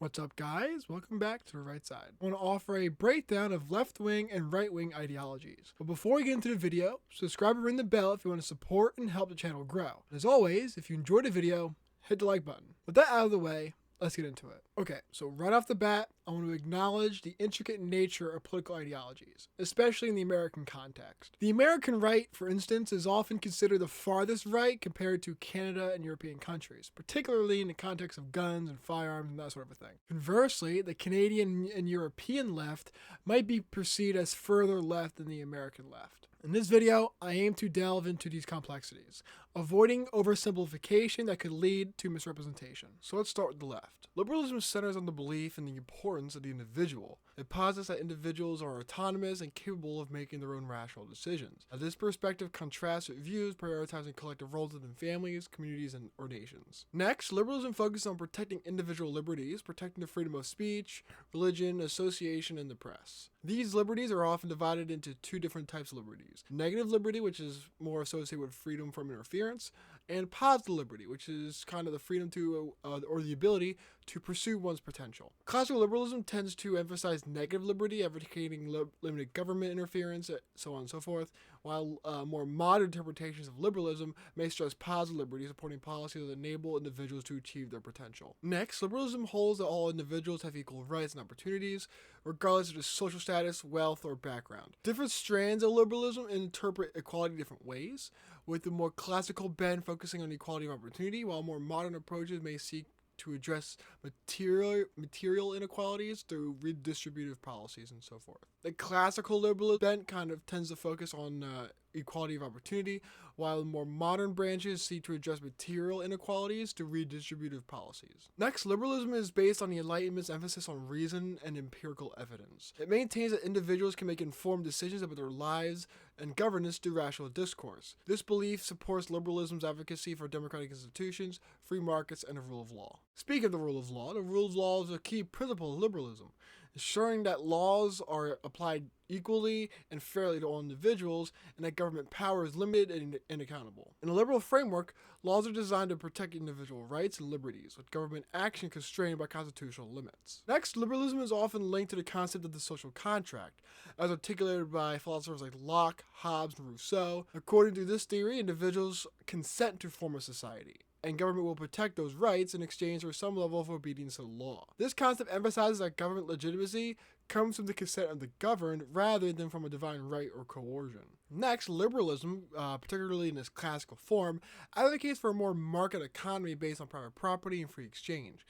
What's up, guys? Welcome back to the right side. I want to offer a breakdown of left-wing and right-wing ideologies. But before we get into the video, subscribe and ring the bell if you want to support and help the channel grow. And as always, if you enjoyed the video, hit the like button. With that out of the way, let's get into it. Okay, so right off the bat, I want to acknowledge the intricate nature of political ideologies, especially in the American context. The American right, for instance, is often considered the farthest right compared to Canada and European countries, particularly in the context of guns and firearms and that sort of a thing. Conversely, the Canadian and European left might be perceived as further left than the American left. In this video, I aim to delve into these complexities, avoiding oversimplification that could lead to misrepresentation. So let's start with the left. Liberalism centers on the belief in the importance of the individual. It posits that individuals are autonomous and capable of making their own rational decisions. Now, this perspective contrasts with views prioritizing collective roles within families, communities, or nations. Next, liberalism focuses on protecting individual liberties, protecting the freedom of speech, religion, association, and the press. These liberties are often divided into two different types of liberties. Negative liberty, which is more associated with freedom from interference, and positive liberty, which is kind of the freedom to, or the ability to pursue one's potential. Classical liberalism tends to emphasize negative liberty, advocating limited government interference, so on and so forth, while more modern interpretations of liberalism may stress positive liberty, supporting policies that enable individuals to achieve their potential. Next, liberalism holds that all individuals have equal rights and opportunities, regardless of their social status, wealth, or background. Different strands of liberalism interpret equality different ways, with the more classical bent focusing on equality of opportunity, while more modern approaches may seek to address material inequalities through redistributive policies and so forth. The classical liberal bent kind of tends to focus on equality of opportunity, while the more modern branches seek to address material inequalities through redistributive policies. Next, liberalism is based on the Enlightenment's emphasis on reason and empirical evidence. It maintains that individuals can make informed decisions about their lives and governance through rational discourse. This belief supports liberalism's advocacy for democratic institutions, free markets, and the rule of law. Speaking of the rule of law is a key principle of liberalism, ensuring that laws are applied equally and fairly to all individuals, and that government power is limited and accountable. In a liberal framework, laws are designed to protect individual rights and liberties, with government action constrained by constitutional limits. Next, liberalism is often linked to the concept of the social contract, as articulated by philosophers like Locke, Hobbes, and Rousseau. According to this theory, individuals consent to form a society, and government will protect those rights in exchange for some level of obedience to the law. This concept emphasizes that government legitimacy comes from the consent of the governed rather than from a divine right or coercion. Next, liberalism, particularly in its classical form, advocates for a more market economy based on private property and free exchange.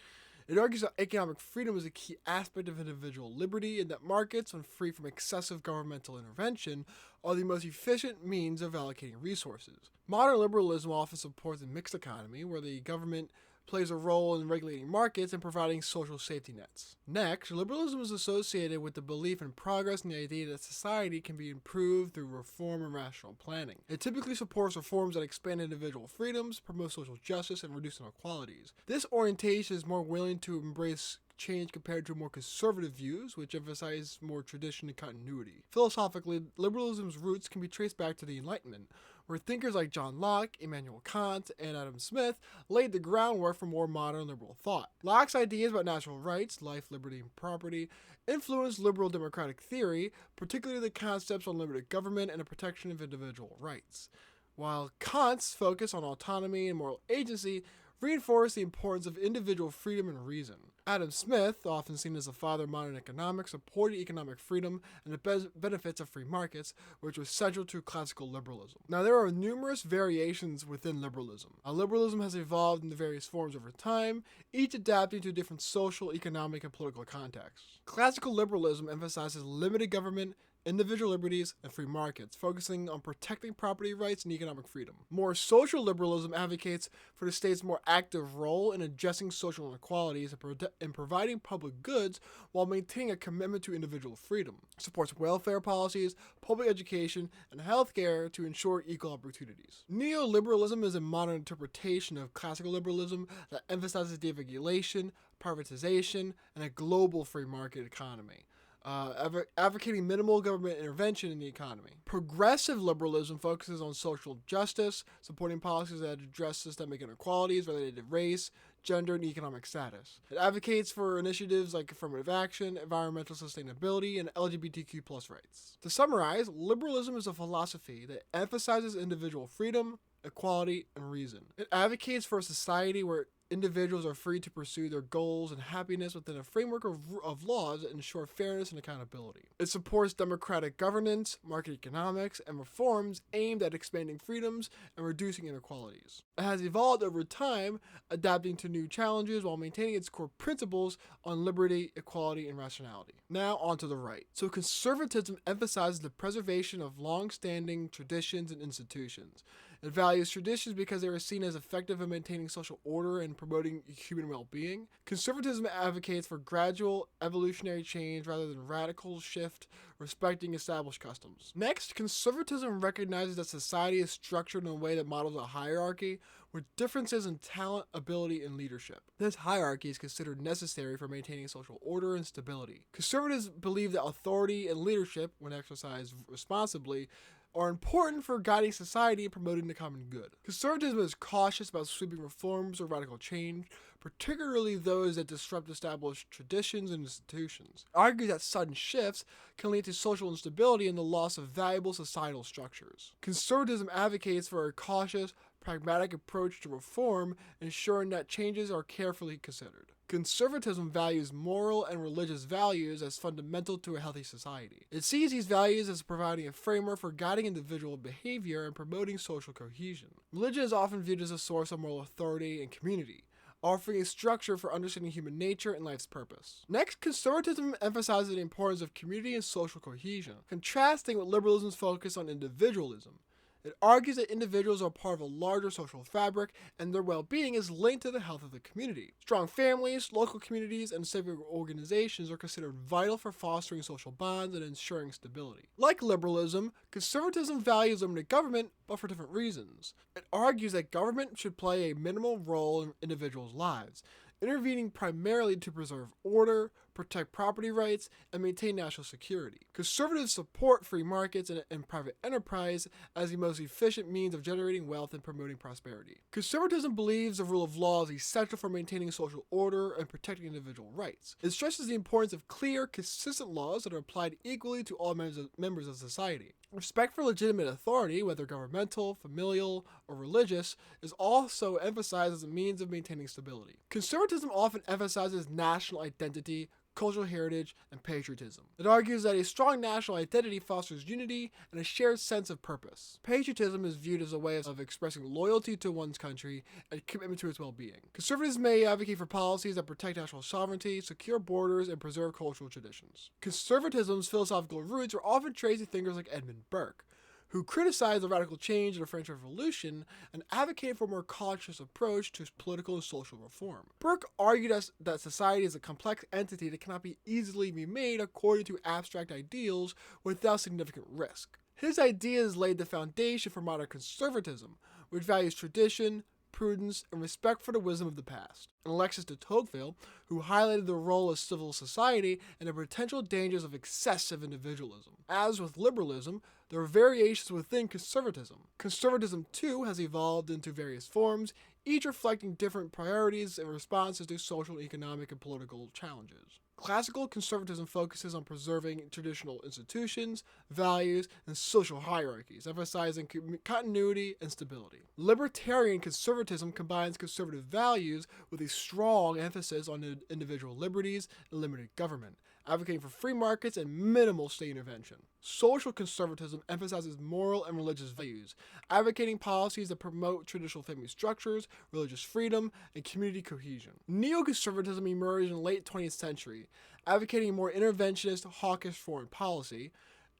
It argues that economic freedom is a key aspect of individual liberty, and that markets, when free from excessive governmental intervention, are the most efficient means of allocating resources. Modern liberalism often supports a mixed economy, where the government plays a role in regulating markets and providing social safety nets. Next, liberalism is associated with the belief in progress and the idea that society can be improved through reform and rational planning. It typically supports reforms that expand individual freedoms, promote social justice, and reduce inequalities. This orientation is more willing to embrace change compared to more conservative views, which emphasize more tradition and continuity. Philosophically, liberalism's roots can be traced back to the Enlightenment, where thinkers like John Locke, Immanuel Kant, and Adam Smith laid the groundwork for more modern liberal thought. Locke's ideas about natural rights, life, liberty, and property influenced liberal democratic theory, particularly the concepts on limited government and the protection of individual rights, while Kant's focus on autonomy and moral agency reinforced the importance of individual freedom and reason. Adam Smith, often seen as the father of modern economics, supported economic freedom and the benefits of free markets, which was central to classical liberalism. Now, there are numerous variations within liberalism. Liberalism has evolved into various forms over time, each adapting to different social, economic, and political contexts. Classical liberalism emphasizes limited government, individual liberties, and free markets, focusing on protecting property rights and economic freedom. More social liberalism advocates for the state's more active role in addressing social inequalities and providing public goods while maintaining a commitment to individual freedom. It supports welfare policies, public education, and healthcare to ensure equal opportunities. Neoliberalism is a modern interpretation of classical liberalism that emphasizes deregulation, privatization, and a global free market economy. Advocating minimal government intervention in the economy. Progressive liberalism focuses on social justice, supporting policies that address systemic inequalities related to race, gender, and economic status. It advocates for initiatives like affirmative action, environmental sustainability, and LGBTQ+ rights. To summarize, liberalism is a philosophy that emphasizes individual freedom, equality, and reason. It advocates for a society where individuals are free to pursue their goals and happiness within a framework of laws that ensure fairness and accountability. It supports democratic governance, market economics, and reforms aimed at expanding freedoms and reducing inequalities. It has evolved over time, adapting to new challenges while maintaining its core principles on liberty, equality, and rationality. Now onto the right. So conservatism emphasizes the preservation of long-standing traditions and institutions. It values traditions because they are seen as effective in maintaining social order and promoting human well-being. Conservatism advocates for gradual evolutionary change rather than radical shift, respecting established customs. Next, conservatism recognizes that society is structured in a way that models a hierarchy with differences in talent, ability, and leadership. This hierarchy is considered necessary for maintaining social order and stability. Conservatives believe that authority and leadership, when exercised responsibly, are important for guiding society and promoting the common good. Conservatism is cautious about sweeping reforms or radical change, particularly those that disrupt established traditions and institutions. It argues that sudden shifts can lead to social instability and the loss of valuable societal structures. Conservatism advocates for a cautious, pragmatic approach to reform, ensuring that changes are carefully considered. Conservatism values moral and religious values as fundamental to a healthy society. It sees these values as providing a framework for guiding individual behavior and promoting social cohesion. Religion is often viewed as a source of moral authority and community, offering a structure for understanding human nature and life's purpose. Next, conservatism emphasizes the importance of community and social cohesion, contrasting with liberalism's focus on individualism. It argues that individuals are part of a larger social fabric and their well-being is linked to the health of the community. Strong families, local communities, and civic organizations are considered vital for fostering social bonds and ensuring stability. Like liberalism, conservatism values limited government, but for different reasons. It argues that government should play a minimal role in individuals' lives, intervening primarily to preserve order, protect property rights, and maintain national security. Conservatives support free markets and private enterprise as the most efficient means of generating wealth and promoting prosperity. Conservatism believes the rule of law is essential for maintaining social order and protecting individual rights. It stresses the importance of clear, consistent laws that are applied equally to all members of society. Respect for legitimate authority, whether governmental, familial, or religious, is also emphasized as a means of maintaining stability. Conservatism often emphasizes national identity, cultural heritage, and patriotism. It argues that a strong national identity fosters unity and a shared sense of purpose. Patriotism is viewed as a way of expressing loyalty to one's country and commitment to its well-being. Conservatives may advocate for policies that protect national sovereignty, secure borders, and preserve cultural traditions. Conservatism's philosophical roots are often traced to thinkers like Edmund Burke, who criticized the radical change in the French Revolution and advocated for a more cautious approach to political and social reform. Burke argued that society is a complex entity that cannot be easily made according to abstract ideals without significant risk. His ideas laid the foundation for modern conservatism, which values tradition, prudence, and respect for the wisdom of the past. And Alexis de Tocqueville, who highlighted the role of civil society and the potential dangers of excessive individualism. As with liberalism, there are variations within conservatism. Conservatism, too, has evolved into various forms, each reflecting different priorities and responses to social, economic, and political challenges. Classical conservatism focuses on preserving traditional institutions, values, and social hierarchies, emphasizing continuity and stability. Libertarian conservatism combines conservative values with a strong emphasis on individual liberties and limited government, advocating for free markets and minimal state intervention. Social conservatism emphasizes moral and religious values, advocating policies that promote traditional family structures, religious freedom, and community cohesion. Neoconservatism emerged in the late 20th century, advocating a more interventionist, hawkish foreign policy,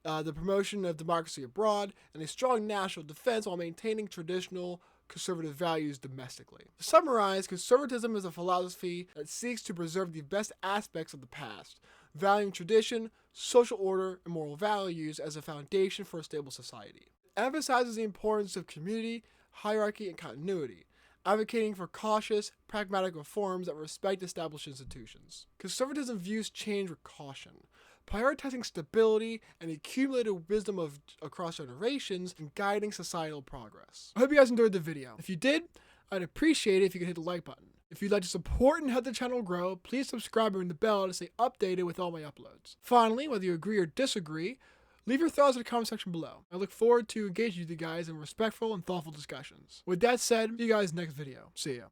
the promotion of democracy abroad, and a strong national defense while maintaining traditional conservative values domestically. To summarize, conservatism is a philosophy that seeks to preserve the best aspects of the past, valuing tradition, social order, and moral values as a foundation for a stable society. It emphasizes the importance of community, hierarchy, and continuity, advocating for cautious, pragmatic reforms that respect established institutions. Conservatism views change with caution, prioritizing stability and the accumulated wisdom across generations and guiding societal progress. I hope you guys enjoyed the video. If you did, I'd appreciate it if you could hit the like button. If you'd like to support and help the channel grow, please subscribe and ring the bell to stay updated with all my uploads. Finally, whether you agree or disagree, leave your thoughts in the comment section below. I look forward to engaging with you guys in respectful and thoughtful discussions. With that said, see you guys next video. See ya.